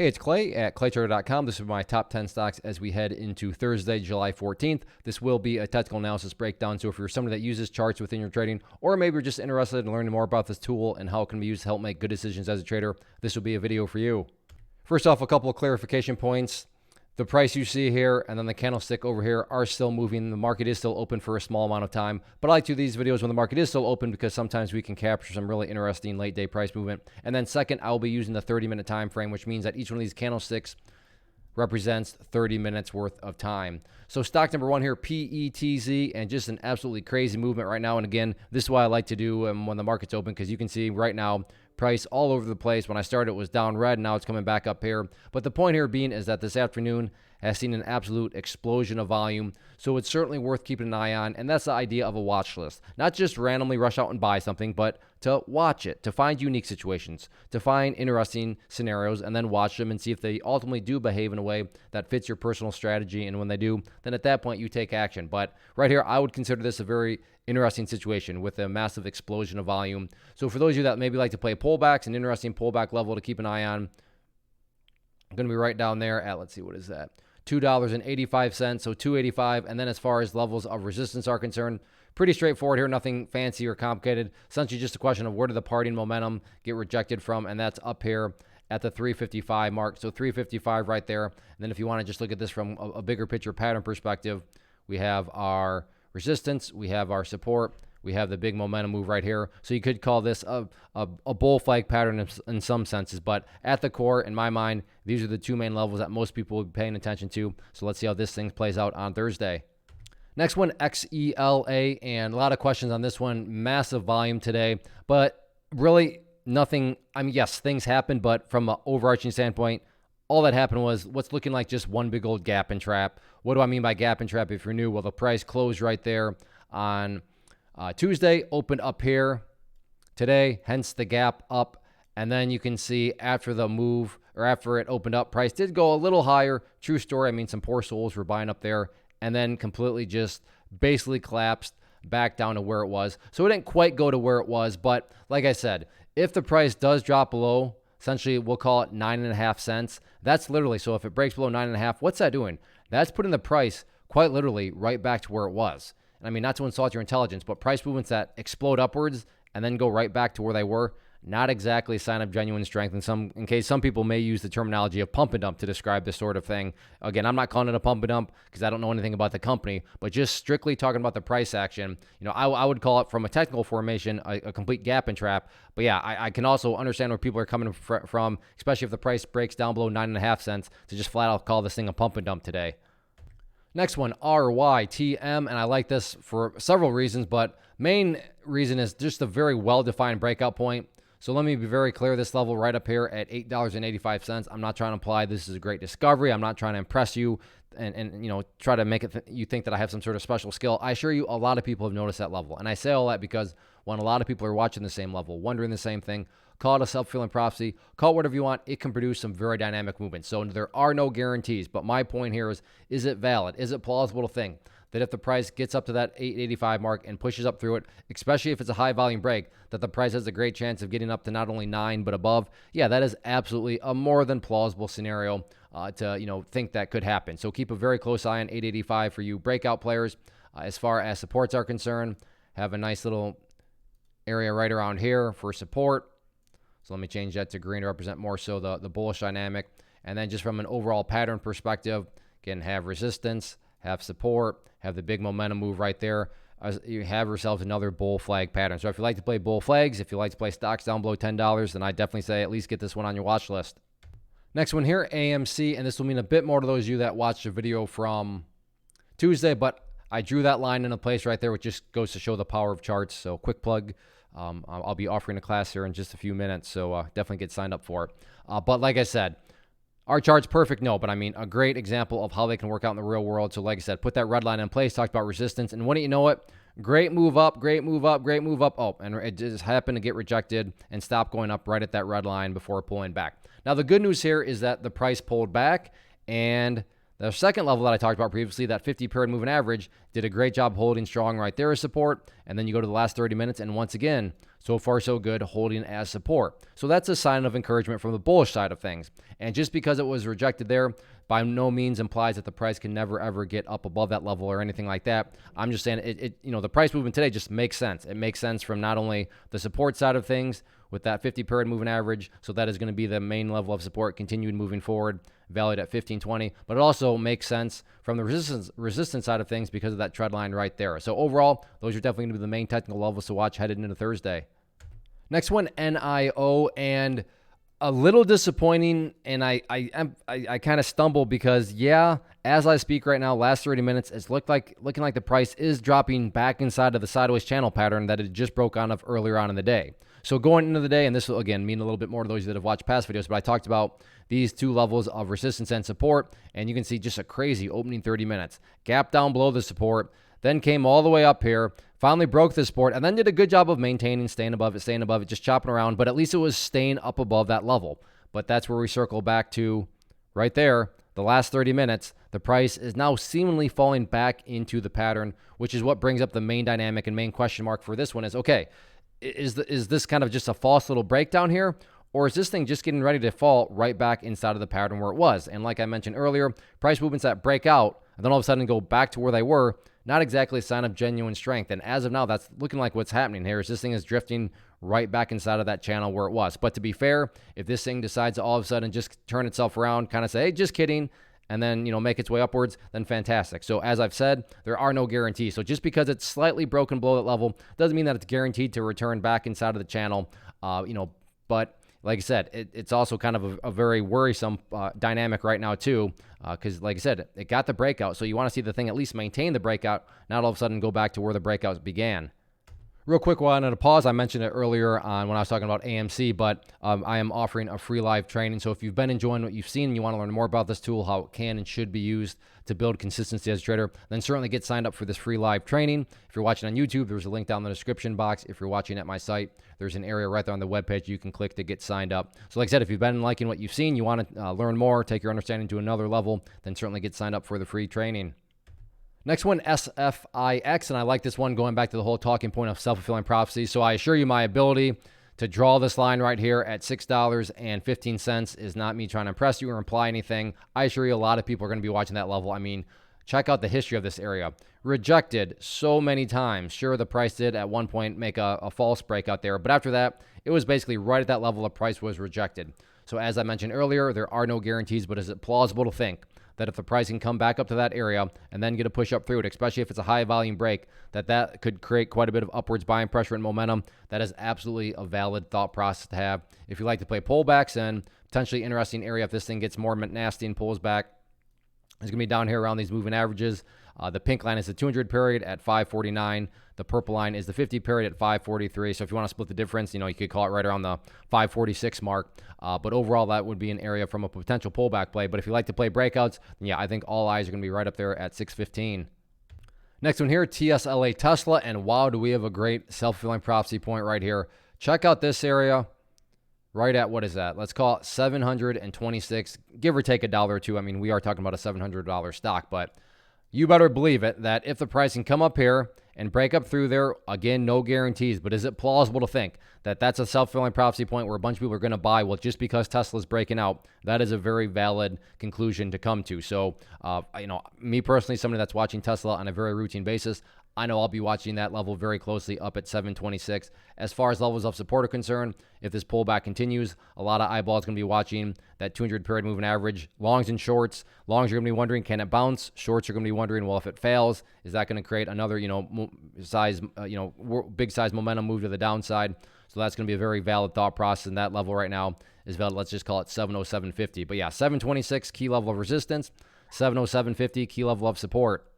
Hey, it's Clay at claytrader.com. This is my top 10 stocks as we head into Thursday, July 14th. This will be a technical analysis breakdown. So if you're somebody that uses charts within your trading, or maybe you're just interested in learning more about this tool and how it can be used to help make good decisions as a trader, this will be a video for you. First off, a couple of clarification points. The price you see here and then the candlestick over here are still moving. The market is still open for a small amount of time, but I like to do these videos when the market is still open because sometimes we can capture some really interesting late day price movement. And then second, I'll be using the 30-minute time frame, which means that each one of these candlesticks represents 30 minutes worth of time. So stock number one here, PETZ, and just an absolutely crazy movement right now. And again, this is why I like to do when the market's open, because you can see right now price all over the place. When I started, it was down red. Now it's coming back up here. But the point here being is that this afternoon has seen an absolute explosion of volume. So it's certainly worth keeping an eye on. And that's the idea of a watch list. Not just randomly rush out and buy something, but to watch it, to find unique situations, to find interesting scenarios, and then watch them and see if they ultimately do behave in a way that fits your personal strategy. And when they do, then at that point you take action. But right here, I would consider this a very interesting situation with a massive explosion of volume. So for those of you that maybe like to play pullbacks, an interesting pullback level to keep an eye on, I'm going to be right down there at, let's see, what is that? $2.85, so $2.85. And then as far as levels of resistance are concerned, pretty straightforward here, nothing fancy or complicated. Essentially just a question of where did the parting momentum get rejected from, and that's up here at the 355 mark. So 355 right there. And then if you want to just look at this from a bigger picture pattern perspective, we have our resistance, we have our support, we have the big momentum move right here. So you could call this a bull flag pattern in some senses, but at the core, in my mind, these are the two main levels that most people will be paying attention to. So let's see how this thing plays out on Thursday. Next one, XELA, and a lot of questions on this one. Massive volume today, but really nothing. I mean, yes, things happened, but from an overarching standpoint, all that happened was what's looking like just one big old gap and trap. What do I mean by gap and trap if you're new? Well, the price closed right there on Tuesday, opened up here today, hence the gap up. And then you can see after the move, or after it opened up, price did go a little higher. True story. I mean, some poor souls were buying up there and then completely just basically collapsed back down to where it was. So it didn't quite go to where it was. But like I said, if the price does drop below, essentially we'll call it 9.5 cents. That's literally, so if it breaks below 9.5, what's that doing? That's putting the price quite literally right back to where it was. And I mean, not to insult your intelligence, but price movements that explode upwards and then go right back to where they were, not exactly a sign of genuine strength. In case some people may use the terminology of pump and dump to describe this sort of thing. Again, I'm not calling it a pump and dump because I don't know anything about the company, but just strictly talking about the price action, I would call it from a technical formation, a complete gap and trap. But yeah, I can also understand where people are coming from, especially if the price breaks down below 9.5 cents, to just flat out call this thing a pump and dump today. Next one, RYTM, and I like this for several reasons, but main reason is just a very well-defined breakout point. So let me be very clear, this level right up here at $8.85, I'm not trying to imply this is a great discovery. I'm not trying to impress you and try to make it you think that I have some sort of special skill. I assure you a lot of people have noticed that level. And I say all that because when a lot of people are watching the same level, wondering the same thing, call it a self-fulfilling prophecy, call it whatever you want, it can produce some very dynamic movements. So there are no guarantees, but my point here is it valid? Is it plausible to think that if the price gets up to that 885 mark and pushes up through it, especially if it's a high volume break, that the price has a great chance of getting up to not only 9 but above? Yeah, that is absolutely a more than plausible scenario to think that could happen. So keep a very close eye on 885 for you breakout players. As far as supports are concerned, have a nice little area right around here for support. So let me change that to green to represent more so the bullish dynamic. And then just from an overall pattern perspective, again, have resistance, have support, have the big momentum move right there. You have yourselves another bull flag pattern. So if you like to play bull flags, if you like to play stocks down below $10, then I definitely say at least get this one on your watch list. Next one here, AMC, and this will mean a bit more to those of you that watched the video from Tuesday, but I drew that line into place right there, which just goes to show the power of charts. So quick plug. I'll be offering a class here in just a few minutes, so definitely get signed up for it. But like I said, are charts perfect? No, but I mean, a great example of how they can work out in the real world. So like I said, put that red line in place, talked about resistance, and wouldn't you know it, great move up, great move up, great move up. Oh, and it just happened to get rejected and stop going up right at that red line before pulling back. Now, the good news here is that the price pulled back, and the second level that I talked about previously, that 50-period moving average, did a great job holding strong right there as support. And then you go to the last 30 minutes, and once again, So far, so good, holding as support. So that's a sign of encouragement from the bullish side of things. And just because it was rejected there, by no means implies that the price can never, ever get up above that level or anything like that. I'm just saying the price movement today just makes sense. It makes sense from not only the support side of things with that 50 period moving average. So that is going to be the main level of support continued moving forward, valued at 1520. But it also makes sense from the resistance side of things because of that trend line right there. So overall, those are definitely going to be the main technical levels to watch headed into Thursday. Next one, NIO, and a little disappointing, and I kind of stumble because, yeah, as I speak right now, last 30 minutes, it's looking like the price is dropping back inside of the sideways channel pattern that it just broke out of earlier on in the day. So going into the day, and this will, again, mean a little bit more to those that have watched past videos, but I talked about these two levels of resistance and support, and you can see just a crazy opening 30 minutes. Gap down below the support, then came all the way up here, finally broke the support, and then did a good job of maintaining, staying above it, just chopping around, but at least it was staying up above that level. But that's where we circle back to right there, the last 30 minutes. The price is now seemingly falling back into the pattern, which is what brings up the main dynamic and main question mark for this one is, okay, is this kind of just a false little breakdown here? Or is this thing just getting ready to fall right back inside of the pattern where it was? And like I mentioned earlier, price movements that break out and then all of a sudden go back to where they were, not exactly a sign of genuine strength. And as of now, that's looking like what's happening here is this thing is drifting right back inside of that channel where it was. But to be fair, if this thing decides to all of a sudden just turn itself around, kind of say, hey, just kidding, and then, make its way upwards, then fantastic. So as I've said, there are no guarantees. So just because it's slightly broken below that level doesn't mean that it's guaranteed to return back inside of the channel, but like I said, it's also kind of a very worrisome dynamic right now too, because like I said, it got the breakout. So you want to see the thing at least maintain the breakout, not all of a sudden go back to where the breakout began. Real quick, while I'm at a pause, I mentioned it earlier on when I was talking about AMC, but I am offering a free live training. So if you've been enjoying what you've seen and you want to learn more about this tool, how it can and should be used to build consistency as a trader, then certainly get signed up for this free live training. If you're watching on YouTube, there's a link down in the description box. If you're watching at my site, there's an area right there on the webpage you can click to get signed up. So like I said, if you've been liking what you've seen, you want to learn more, take your understanding to another level, then certainly get signed up for the free training. Next one, SFIX, and I like this one going back to the whole talking point of self-fulfilling prophecy. So I assure you my ability to draw this line right here at $6.15 is not me trying to impress you or imply anything. I assure you a lot of people are going to be watching that level. I mean, check out the history of this area. Rejected so many times. Sure, the price did at one point make a false breakout there, but after that, it was basically right at that level the price was rejected. So as I mentioned earlier, there are no guarantees, but is it plausible to think that if the price can come back up to that area and then get a push up through it, especially if it's a high volume break, that could create quite a bit of upwards buying pressure and momentum? That is absolutely a valid thought process to have. If you like to play pullbacks, and potentially interesting area if this thing gets more nasty and pulls back, it's going to be down here around these moving averages. The pink line is the 200 period at 549. The purple line is the 50 period at 543. So if you want to split the difference, you could call it right around the 546 mark. But overall, that would be an area from a potential pullback play. But if you like to play breakouts, then yeah, I think all eyes are going to be right up there at 615. Next one here, Tsla Tesla. And wow, do we have a great self-fulfilling prophecy point right here. Check out this area right at, what is that? Let's call it 726, give or take $1 or $2. I mean, we are talking about a $700 stock, but you better believe it that if the price can come up here and break up through there, again, no guarantees, but is it plausible to think that that's a self-fulfilling prophecy point where a bunch of people are going to buy? Well, just because Tesla's breaking out, that is a very valid conclusion to come to. So, me personally, somebody that's watching Tesla on a very routine basis, I know I'll be watching that level very closely up at 726. As far as levels of support are concerned, if this pullback continues, a lot of eyeballs going to be watching that 200 period moving average. Longs and shorts. Longs are going to be wondering, can it bounce? Shorts are going to be wondering, well, if it fails, is that going to create another, big size momentum move to the downside? So that's going to be a very valid thought process. And that level right now is valid. Let's just call it 707.50. But yeah, 726 key level of resistance, 707.50 key level of support.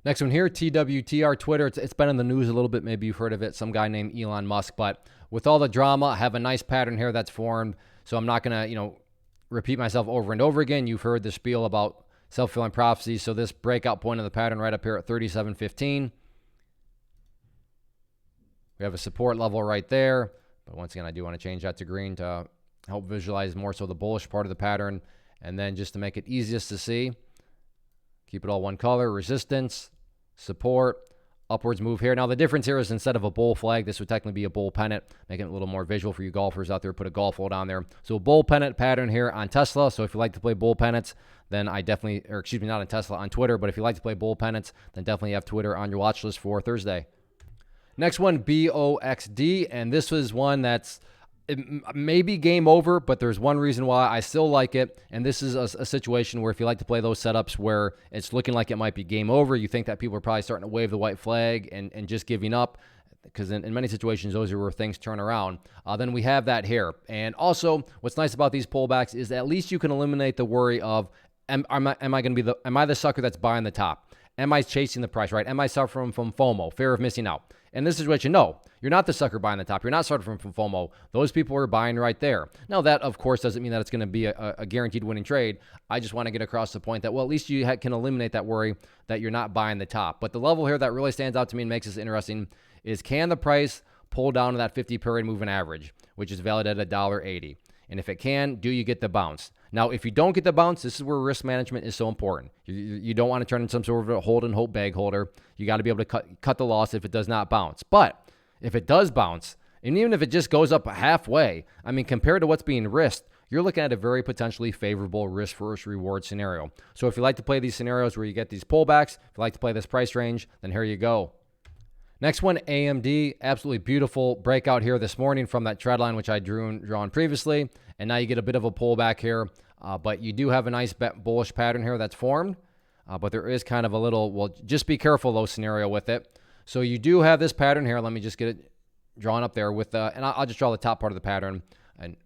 Next one here, TWTR Twitter. It's been in the news a little bit. Maybe you've heard of it. Some guy named Elon Musk. But with all the drama, I have a nice pattern here that's formed. So I'm not going to, repeat myself over and over again. You've heard the spiel about self-fulfilling prophecies. So this breakout point of the pattern right up here at 37.15. We have a support level right there. But once again, I do want to change that to green to help visualize more so the bullish part of the pattern. And then just to make it easiest to see, keep it all one color, resistance, support, upwards move here. Now, the difference here is instead of a bull flag, this would technically be a bull pennant, making it a little more visual for you golfers out there. Put a golf hold on there. So a bull pennant pattern here on Tesla. So if you like to play bull pennants, then I definitely, or excuse me, not on Tesla, on Twitter. But if you like to play bull pennants, then definitely have Twitter on your watch list for Thursday. Next one, BOXD. And this was one that's, it may be game over, but there's one reason why I still like it. And this is a situation where if you like to play those setups where it's looking like it might be game over, you think that people are probably starting to wave the white flag and just giving up, because in many situations, those are where things turn around. Then we have that here. And also, what's nice about these pullbacks is at least you can eliminate the worry of, am I the sucker that's buying the top? Am I chasing the price, right? Am I suffering from FOMO, fear of missing out? In this situation, no, you're not the sucker buying the top. You're not suffering from FOMO. Those people are buying right there. Now, that, of course, doesn't mean that it's going to be a guaranteed winning trade. I just want to get across the point that, well, at least you can eliminate that worry that you're not buying the top. But the level here that really stands out to me and makes this interesting is, can the price pull down to that 50-period moving average, which is valued at $1.80? And if it can, do you get the bounce? Now, if you don't get the bounce, this is where risk management is so important. You don't want to turn into some sort of a hold and hope bag holder. You got to be able to cut the loss if it does not bounce. But if it does bounce, and even if it just goes up halfway, I mean, compared to what's being risked, you're looking at a very potentially favorable risk versus reward scenario. So if you like to play these scenarios where you get these pullbacks, if you like to play this price range, then here you go. Next one, AMD. Absolutely beautiful breakout here this morning from that trend line, which I drawn previously. And now you get a bit of a pullback here. But you do have a nice bullish pattern here that's formed. But there is kind of a little, well, just be careful, though, scenario with it. So you do have this pattern here. Let me just get it drawn up there with, and I'll just draw the top part of the pattern. And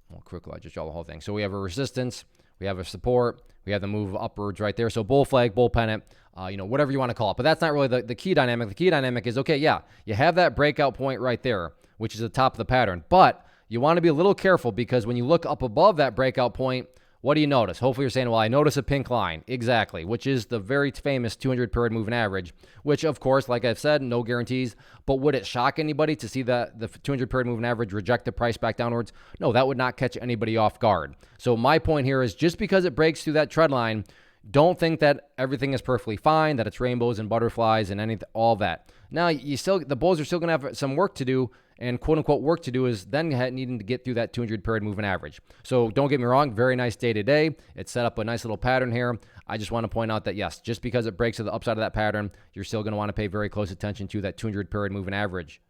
well, quickly, I'll just draw the whole thing. So we have a resistance. We have a support. We have the move upwards right there. So bull flag, bull pennant, whatever you want to call it. But that's not really the key dynamic. The key dynamic is, okay, yeah, you have that breakout point right there, which is the top of the pattern. But you want to be a little careful, because when you look up above that breakout point, what do you notice? Hopefully you're saying, well, I notice a pink line. Exactly, which is the very famous 200-period moving average, which, of course, like I've said, no guarantees. But would it shock anybody to see that the 200-period moving average reject the price back downwards? No, that would not catch anybody off guard. So my point here is, just because it breaks through that trend line, don't think that everything is perfectly fine, that it's rainbows and butterflies and all that. Now, the bulls are still going to have some work to do, and quote-unquote work to do is then needing to get through that 200-period moving average. So don't get me wrong, very nice day today. It set up a nice little pattern here. I just want to point out that, yes, just because it breaks to the upside of that pattern, you're still going to want to pay very close attention to that 200-period moving average.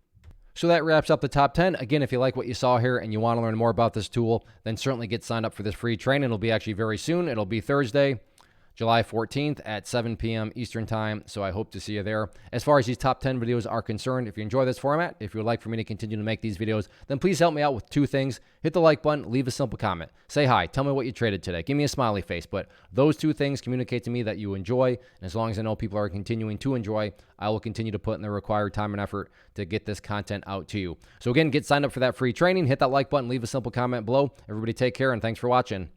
So that wraps up the top 10. Again, if you like what you saw here and you want to learn more about this tool, then certainly get signed up for this free training. It'll be actually very soon. It'll be Thursday, July 14th at 7 p.m. Eastern Time, so I hope to see you there. As far as these top 10 videos are concerned, if you enjoy this format, if you would like for me to continue to make these videos, then please help me out with two things. Hit the like button, leave a simple comment. Say hi, tell me what you traded today. Give me a smiley face, but those two things communicate to me that you enjoy, and as long as I know people are continuing to enjoy, I will continue to put in the required time and effort to get this content out to you. So again, get signed up for that free training, hit that like button, leave a simple comment below. Everybody take care, and thanks for watching.